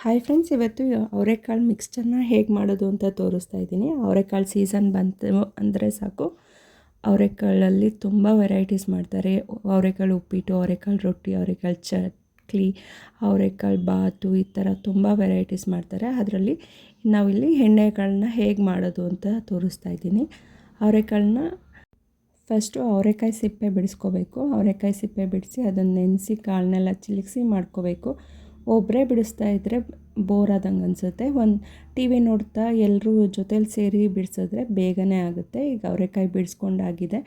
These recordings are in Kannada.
ಹಾಯ್ ಫ್ರೆಂಡ್ಸ್, ಇವತ್ತು ಅವರೆಕಾಳು ಮಿಕ್ಸ್ಚರ್ನ ಹೇಗೆ ಮಾಡೋದು ಅಂತ ತೋರಿಸ್ತಾ ಇದ್ದೀನಿ. ಅವರೆಕಾಳು ಸೀಸನ್ ಬಂತು ಅಂದರೆ ಸಾಕು, ಅವರೆಕಾಳಲ್ಲಿ ತುಂಬ ವೆರೈಟೀಸ್ ಮಾಡ್ತಾರೆ. ಅವರೆಕಾಳು ಉಪ್ಪಿಟ್ಟು, ಅವರೆಕಾಳು ರೊಟ್ಟಿ, ಅವರೆಕಾಳು ಚಕ್ಲಿ, ಅವರೆಕಾಳು ಬಾತು, ಈ ಥರ ತುಂಬ ವೆರೈಟೀಸ್ ಮಾಡ್ತಾರೆ. ಅದರಲ್ಲಿ ನಾವಿಲ್ಲಿ ಎಣ್ಣೆಕಾಳನ್ನ ಹೇಗೆ ಮಾಡೋದು ಅಂತ ತೋರಿಸ್ತಾ ಇದ್ದೀನಿ. ಅವರೆಕಾಳನ್ನ ಫಸ್ಟು ಅವರೆಕಾಯಿ ಸಿಪ್ಪೆ ಬಿಡಿಸ್ಕೋಬೇಕು. ಅವರೆಕಾಯಿ ಸಿಪ್ಪೆ ಬಿಡಿಸಿ ಅದನ್ನು ನೆನೆಸಿ ಕಾಳನ್ನೆಲ್ಲ ಚಿಲುಕಿಸಿ ಮಾಡ್ಕೋಬೇಕು. ಒಬ್ಬರೇ ಬಿಡಿಸ್ತಾ ಇದ್ದರೆ ಬೋರ್ ಆದಂಗೆ ಅನಿಸುತ್ತೆ. ಒಂದು ಟಿ ವಿ ನೋಡ್ತಾ ಎಲ್ಲರೂ ಜೊತೇಲಿ ಸೇರಿ ಬಿಡಿಸಿದ್ರೆ ಬೇಗನೆ ಆಗುತ್ತೆ. ಈಗ ಅವರೆಕಾಯಿ ಬಿಡಿಸ್ಕೊಂಡಾಗಿದೆ.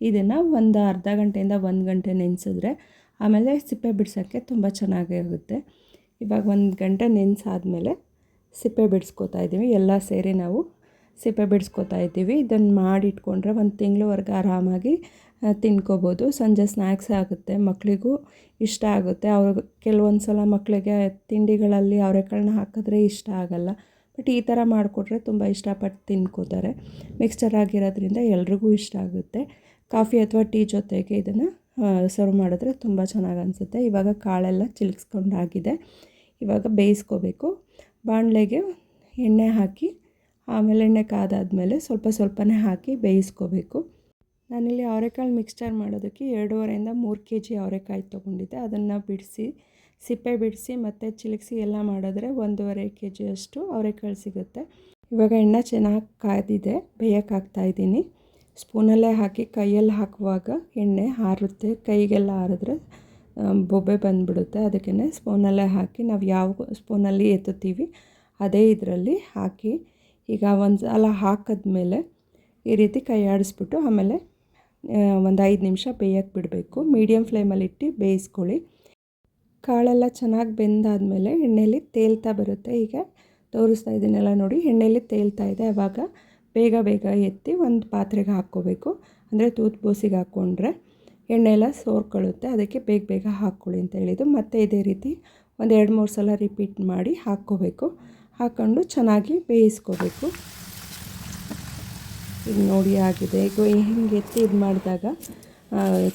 ಇದನ್ನು ಒಂದು ಅರ್ಧ ಗಂಟೆಯಿಂದ 1 ಗಂಟೆ ನೆನೆಸಿದ್ರೆ ಆಮೇಲೆ ಸಿಪ್ಪೆ ಬಿಡಿಸೋಕ್ಕೆ ತುಂಬ ಚೆನ್ನಾಗಿ ಆಗುತ್ತೆ. ಇವಾಗ 1 ಗಂಟೆ ನೆನೆಸಾದ್ಮೇಲೆ ಸಿಪ್ಪೆ ಬಿಡಿಸ್ಕೋತಾ ಇದ್ದೀವಿ. ಎಲ್ಲ ಸೇರಿ ನಾವು ಸಿಪ್ಪೆ ಬಿಡಿಸ್ಕೋತಾ ಇದ್ದೀವಿ. ಇದನ್ನು ಮಾಡಿಟ್ಕೊಂಡ್ರೆ 1 ತಿಂಗಳವರೆಗೆ ಆರಾಮಾಗಿ ತಿನ್ಕೋಬೋದು. ಸಂಜೆ ಸ್ನ್ಯಾಕ್ಸ್ ಆಗುತ್ತೆ, ಮಕ್ಕಳಿಗೂ ಇಷ್ಟ ಆಗುತ್ತೆ. ಅವ್ರಿಗೆ ಕೆಲವೊಂದು ಸಲ ಮಕ್ಕಳಿಗೆ ತಿಂಡಿಗಳಲ್ಲಿ ಅವರೆಕಾಳನ್ನ ಹಾಕಿದ್ರೆ ಇಷ್ಟ ಆಗೋಲ್ಲ, ಬಟ್ ಈ ಥರ ಮಾಡಿಕೊಟ್ರೆ ತುಂಬ ಇಷ್ಟಪಟ್ಟು ತಿನ್ಕೋತಾರೆ. ಮಿಕ್ಸ್ಚರ್ ಆಗಿರೋದ್ರಿಂದ ಎಲ್ರಿಗೂ ಇಷ್ಟ ಆಗುತ್ತೆ. ಕಾಫಿ ಅಥವಾ ಟೀ ಜೊತೆಗೆ ಇದನ್ನು ಸರ್ವ್ ಮಾಡಿದ್ರೆ ತುಂಬ ಚೆನ್ನಾಗಿ ಅನಿಸುತ್ತೆ. ಇವಾಗ ಕಾಳೆಲ್ಲ ಚಿಲುಕಿಸ್ಕೊಂಡಾಗಿದೆ. ಇವಾಗ ಬೇಯಿಸ್ಕೋಬೇಕು. ಬಾಣಲೆಗೆ ಎಣ್ಣೆ ಹಾಕಿ ಆಮೇಲೆ ಎಣ್ಣೆ ಕಾದಾದಮೇಲೆ ಸ್ವಲ್ಪನೇ ಹಾಕಿ ಬೇಯಿಸ್ಕೋಬೇಕು. ನಾನಿಲ್ಲಿ ಅವರೆಕಾಳು ಮಿಕ್ಸ್ಚರ್ ಮಾಡೋದಕ್ಕೆ 2.5 3 kg ಅವರೆಕಾಯಿ ತೊಗೊಂಡಿದ್ದೆ. ಅದನ್ನು ಬಿಡಿಸಿ ಸಿಪ್ಪೆ ಬಿಡಿಸಿ ಮತ್ತು ಚಿಲುಕಿಸಿ ಎಲ್ಲ ಮಾಡಿದ್ರೆ 1.5 kg ಅಷ್ಟು ಅವರೆಕಾಳು ಸಿಗುತ್ತೆ. ಇವಾಗ ಎಣ್ಣೆ ಚೆನ್ನಾಗಿ ಕಾದಿದೆ, ಬೇಯಕ್ಕೆ ಹಾಕ್ತಾಯಿದ್ದೀನಿ. ಸ್ಪೂನಲ್ಲೇ ಹಾಕಿ ಕೈಯಲ್ಲಿ ಹಾಕುವಾಗ ಎಣ್ಣೆ ಹಾರುತ್ತೆ, ಕೈಗೆಲ್ಲ ಹಾರಿದ್ರೆ ಬೊಬ್ಬೆ ಬಂದುಬಿಡುತ್ತೆ. ಅದಕ್ಕೇ ಸ್ಪೂನಲ್ಲೇ ಹಾಕಿ ನಾವು ಯಾವ ಸ್ಪೂನಲ್ಲಿ ಎತ್ತುತ್ತೀವಿ ಅದೇ ಇದರಲ್ಲಿ ಹಾಕಿ ಈಗ ಒಂದು ಸಲ ಹಾಕಿದ್ಮೇಲೆ ಈ ರೀತಿ ಕೈ ಆಡಿಸ್ಬಿಟ್ಟು ಆಮೇಲೆ ಒಂದು 5 ನಿಮಿಷ ಬೇಯಕ್ಕೆ ಬಿಡಬೇಕು. ಮೀಡಿಯಮ್ ಫ್ಲೇಮಲ್ಲಿ ಇಟ್ಟು ಬೇಯಿಸ್ಕೊಳ್ಳಿ. ಕಾಳೆಲ್ಲ ಚೆನ್ನಾಗಿ ಬೆಂದಾದಮೇಲೆ ಎಣ್ಣೆಯಲ್ಲಿ ತೇಲ್ತಾ ಬರುತ್ತೆ. ಈಗ ತೋರಿಸ್ತಾ ಇದ್ದೀನಲ್ಲ ನೋಡಿ, ಎಣ್ಣೆಯಲ್ಲಿ ತೇಲ್ತಾ ಇದೆ. ಆವಾಗ ಬೇಗ ಎತ್ತಿ ಒಂದು ಪಾತ್ರೆಗೆ ಹಾಕ್ಕೋಬೇಕು. ಅಂದರೆ ತೂತು ಬೋಸಿಗೆ ಹಾಕ್ಕೊಂಡ್ರೆ ಎಣ್ಣೆ ಎಲ್ಲ ಸೋರ್ಕೊಳ್ಳುತ್ತೆ. ಅದಕ್ಕೆ ಬೇಗ ಹಾಕ್ಕೊಳ್ಳಿ ಅಂತ ಹೇಳಿದ್ದು. ಮತ್ತು ಇದೇ ರೀತಿ ಒಂದು 2-3 ಸಲ ರಿಪೀಟ್ ಮಾಡಿ ಹಾಕ್ಕೋಬೇಕು. ಹಾಕ್ಕೊಂಡು ಚೆನ್ನಾಗಿ ಬೇಯಿಸ್ಕೋಬೇಕು. ಈಗ ನೋಡಿ ಆಗಿದೆ. ಈಗ ಹಿಂಗೆ ಎತ್ತಿ ಇದು ಮಾಡಿದಾಗ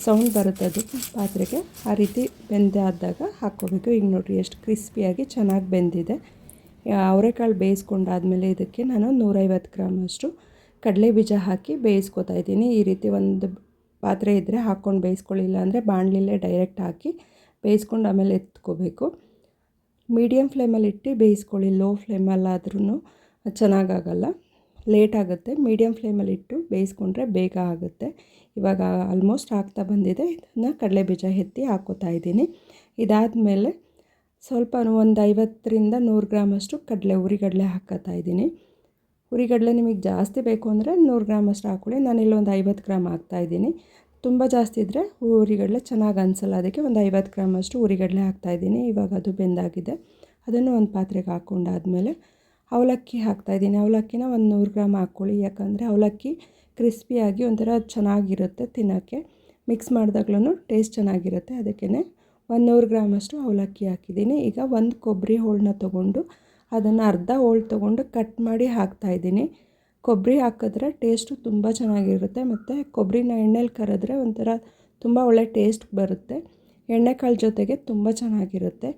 ಸೌಂಡ್ ಬರುತ್ತೆ ಅದು ಪಾತ್ರೆಗೆ. ಆ ರೀತಿ ಬೆಂದಾದಾಗ ಹಾಕ್ಕೋಬೇಕು. ಈಗ ನೋಡಿರಿ ಎಷ್ಟು ಕ್ರಿಸ್ಪಿಯಾಗಿ ಚೆನ್ನಾಗಿ ಬೆಂದಿದೆ. ಅವರೆಕಾಳು ಬೇಯಿಸ್ಕೊಂಡಾದ್ಮೇಲೆ ಇದಕ್ಕೆ ನಾನು 150 ಗ್ರಾಮಷ್ಟು ಕಡಲೆ ಬೀಜ ಹಾಕಿ ಬೇಯಿಸ್ಕೊತಾ ಇದ್ದೀನಿ. ಈ ರೀತಿ ಒಂದು ಪಾತ್ರೆ ಇದ್ದರೆ ಹಾಕ್ಕೊಂಡು ಬೇಯಿಸ್ಕೊಳ್ಳಿಲ್ಲ ಅಂದರೆ ಬಾಣಲಿಲೇ ಡೈರೆಕ್ಟ್ ಹಾಕಿ ಬೇಯಿಸ್ಕೊಂಡು ಆಮೇಲೆ ಎತ್ಕೋಬೇಕು. ಮೀಡಿಯಮ್ ಫ್ಲೇಮಲ್ಲಿ ಇಟ್ಟು ಬೇಯಿಸ್ಕೊಳ್ಳಿ. ಲೋ ಫ್ಲೇಮಲ್ಲಾದ್ರೂ ಚೆನ್ನಾಗಾಗಲ್ಲ, ಲೇಟ್ ಆಗುತ್ತೆ. ಮೀಡಿಯಮ್ ಫ್ಲೇಮಲ್ಲಿ ಇಟ್ಟು ಬೇಯಿಸ್ಕೊಂಡ್ರೆ ಬೇಗ ಆಗುತ್ತೆ. ಇವಾಗ ಆಲ್ಮೋಸ್ಟ್ ಆಗ್ತಾ ಬಂದಿದೆ. ಇದನ್ನು ಕಡಲೆ ಬೀಜ ಎತ್ತಿ ಹಾಕ್ಕೋತಾ ಇದ್ದೀನಿ. ಇದಾದಮೇಲೆ ಸ್ವಲ್ಪ ಒಂದು 50ರಿಂದ 100 ಗ್ರಾಮಷ್ಟು ಹುರಿಗಡಲೆ ಹಾಕ್ಕೋತಾ ಇದ್ದೀನಿ. ಹುರಿಗಡಲೆ ನಿಮಗೆ ಜಾಸ್ತಿ ಬೇಕು ಅಂದರೆ 100 ಗ್ರಾಮಷ್ಟು ಹಾಕ್ಕೊಳ್ಳಿ. ನಾನಿಲ್ಲಿ ಒಂದು 50 ಗ್ರಾಮ್ ಹಾಕ್ತಾಯಿದ್ದೀನಿ. ತುಂಬ ಜಾಸ್ತಿ ಇದ್ದರೆ ಹುರಿಗಡಲೆ ಚೆನ್ನಾಗಿ ಅನಿಸಲ್ಲ, ಅದಕ್ಕೆ ಒಂದು 50 ಗ್ರಾಮಷ್ಟು ಹುರಿಗಡಲೆ ಹಾಕ್ತಾಯಿದ್ದೀನಿ. ಇವಾಗ ಅದು ಬೆಂದಾಗಿದೆ. ಅದನ್ನು ಒಂದು ಪಾತ್ರೆಗೆ ಹಾಕ್ಕೊಂಡಾದ್ಮೇಲೆ ಅವಲಕ್ಕಿ ಹಾಕ್ತಾಯಿದ್ದೀನಿ. ಅವಲಕ್ಕಿನ ಒಂದು 100 ಗ್ರಾಮ್ ಹಾಕ್ಕೊಳ್ಳಿ. ಯಾಕಂದರೆ ಅವಲಕ್ಕಿ ಕ್ರಿಸ್ಪಿಯಾಗಿ ಒಂಥರ ಚೆನ್ನಾಗಿರುತ್ತೆ ತಿನ್ನೋಕ್ಕೆ. ಮಿಕ್ಸ್ ಮಾಡಿದಾಗ್ಲೂ ಟೇಸ್ಟ್ ಚೆನ್ನಾಗಿರುತ್ತೆ. ಅದಕ್ಕೇ ಒಂದು 100 ಗ್ರಾಮಷ್ಟು ಅವಲಕ್ಕಿ ಹಾಕಿದ್ದೀನಿ. ಈಗ ಒಂದು ಕೊಬ್ಬರಿ ಹೋಳನ್ನ ತೊಗೊಂಡು ಅದನ್ನು ಅರ್ಧ ಹೋಳು ತೊಗೊಂಡು ಕಟ್ ಮಾಡಿ ಹಾಕ್ತಾಯಿದ್ದೀನಿ. ಕೊಬ್ಬರಿ ಹಾಕಿದ್ರೆ ಟೇಸ್ಟು ತುಂಬ ಚೆನ್ನಾಗಿರುತ್ತೆ. ಮತ್ತು ಕೊಬ್ಬರಿನ ಎಣ್ಣೆಲಿ ಕರೆದ್ರೆ ಒಂಥರ ತುಂಬ ಒಳ್ಳೆ ಟೇಸ್ಟ್ ಬರುತ್ತೆ. ಎಣ್ಣೆಕಾಳು ಜೊತೆಗೆ ತುಂಬ ಚೆನ್ನಾಗಿರುತ್ತೆ.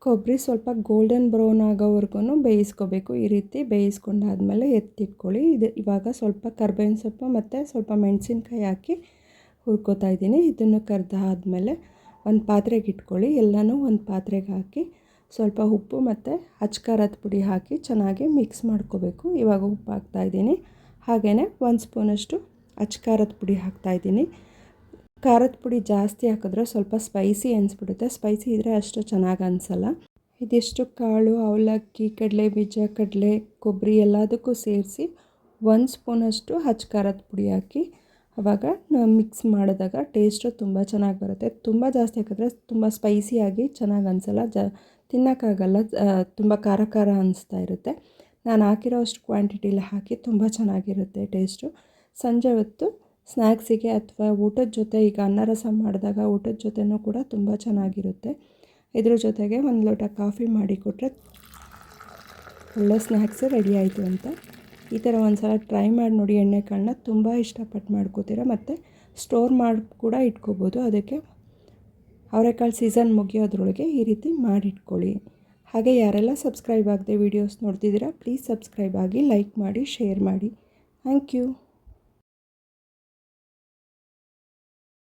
ಕೊಬ್ಬರಿ ಸ್ವಲ್ಪ ಗೋಲ್ಡನ್ ಬ್ರೌನ್ ಆಗೋವರೆಗೂ ಬೇಯಿಸ್ಕೋಬೇಕು. ಈ ರೀತಿ ಬೇಯಿಸ್ಕೊಂಡಾದ್ಮೇಲೆ ಎತ್ತಿಟ್ಕೊಳ್ಳಿ. ಇವಾಗ ಸ್ವಲ್ಪ ಕರ್ಬೇವಿನ ಸೊಪ್ಪು ಮತ್ತು ಸ್ವಲ್ಪ ಮೆಣಸಿನ್ಕಾಯಿ ಹಾಕಿ ಹುರ್ಕೋತಾ ಇದ್ದೀನಿ. ಇದನ್ನು ಕರೆದಾದ್ಮೇಲೆ ಒಂದು ಪಾತ್ರೆಗೆ ಇಟ್ಕೊಳ್ಳಿ. ಎಲ್ಲನೂ ಒಂದು ಪಾತ್ರೆಗೆ ಹಾಕಿ ಸ್ವಲ್ಪ ಉಪ್ಪು ಮತ್ತು ಅಚ್ಕಾರದ ಪುಡಿ ಹಾಕಿ ಚೆನ್ನಾಗಿ ಮಿಕ್ಸ್ ಮಾಡ್ಕೋಬೇಕು. ಇವಾಗ ಉಪ್ಪು ಹಾಕ್ತಾಯಿದ್ದೀನಿ. ಹಾಗೆಯೇ 1 ಸ್ಪೂನಷ್ಟು ಅಚ್ಕಾರದ ಪುಡಿ ಹಾಕ್ತಾಯಿದ್ದೀನಿ. ಖಾರದ ಪುಡಿ ಜಾಸ್ತಿ ಹಾಕಿದ್ರೆ ಸ್ವಲ್ಪ ಸ್ಪೈಸಿ ಅನಿಸ್ಬಿಡುತ್ತೆ. ಸ್ಪೈಸಿ ಇದ್ದರೆ ಅಷ್ಟು ಚೆನ್ನಾಗಿ ಅನಿಸಲ್ಲ. ಇದಿಷ್ಟು ಕಾಳು, ಅವಲಕ್ಕಿ, ಕಡಲೆ ಬೀಜ, ಕಡಲೆ, ಕೊಬ್ಬರಿ ಎಲ್ಲದಕ್ಕೂ ಸೇರಿಸಿ 1 ಸ್ಪೂನಷ್ಟು ಅಚ್ಕಾರದ ಪುಡಿ ಹಾಕಿ ಆವಾಗ ಮಿಕ್ಸ್ ಮಾಡಿದಾಗ ಟೇಸ್ಟು ತುಂಬ ಚೆನ್ನಾಗಿ ಬರುತ್ತೆ. ತುಂಬ ಜಾಸ್ತಿ ಹಾಕಿದ್ರೆ ತುಂಬ ಸ್ಪೈಸಿಯಾಗಿ ಚೆನ್ನಾಗಿ ಅನಿಸಲ್ಲ, ತಿನ್ನೋಕ್ಕಾಗಲ್ಲ, ತುಂಬ ಖಾರ ಅನಿಸ್ತಾ ಇರುತ್ತೆ. ನಾನು ಹಾಕಿರೋ ಅಷ್ಟು ಕ್ವಾಂಟಿಟಿಲಿ ಹಾಕಿ ತುಂಬ ಚೆನ್ನಾಗಿರುತ್ತೆ ಟೇಸ್ಟು. ಸಂಜೆ ಹೊತ್ತು ಸ್ನ್ಯಾಕ್ಸಿಗೆ ಅಥವಾ ಊಟದ ಜೊತೆ, ಈಗ ಅನ್ನ ರಸ ಮಾಡಿದಾಗ ಊಟದ ಜೊತೆನೂ ಕೂಡ ತುಂಬ ಚೆನ್ನಾಗಿರುತ್ತೆ. ಇದ್ರ ಜೊತೆಗೆ 1 ಲೋಟ ಕಾಫಿ ಮಾಡಿಕೊಟ್ರೆ ಒಳ್ಳೆ ಸ್ನ್ಯಾಕ್ಸು ರೆಡಿ ಆಯಿತು ಅಂತ. ಈ ಥರ ಒಂದು ಸಲ ಟ್ರೈ ಮಾಡಿ ನೋಡಿ. ಎಣ್ಣೆಕಾಳನ್ನ ತುಂಬ ಇಷ್ಟಪಟ್ಟು ಮಾಡ್ಕೋತೀರ ಮತ್ತು ಸ್ಟೋರ್ ಮಾಡಿ ಕೂಡ ಇಟ್ಕೋಬೋದು. ಅದಕ್ಕೆ ಅವರೆಕಾಳು ಸೀಸನ್ ಮುಗಿಯೋದ್ರೊಳಗೆ ಈ ರೀತಿ ಮಾಡಿಟ್ಕೊಳ್ಳಿ. ಹಾಗೆ ಯಾರೆಲ್ಲ ಸಬ್ಸ್ಕ್ರೈಬ್ ಆಗದೆ ವೀಡಿಯೋಸ್ ನೋಡ್ತಿದ್ದೀರಾ ಪ್ಲೀಸ್ ಸಬ್ಸ್ಕ್ರೈಬ್ ಆಗಿ ಲೈಕ್ ಮಾಡಿ ಶೇರ್ ಮಾಡಿ ಥ್ಯಾಂಕ್ ಯು.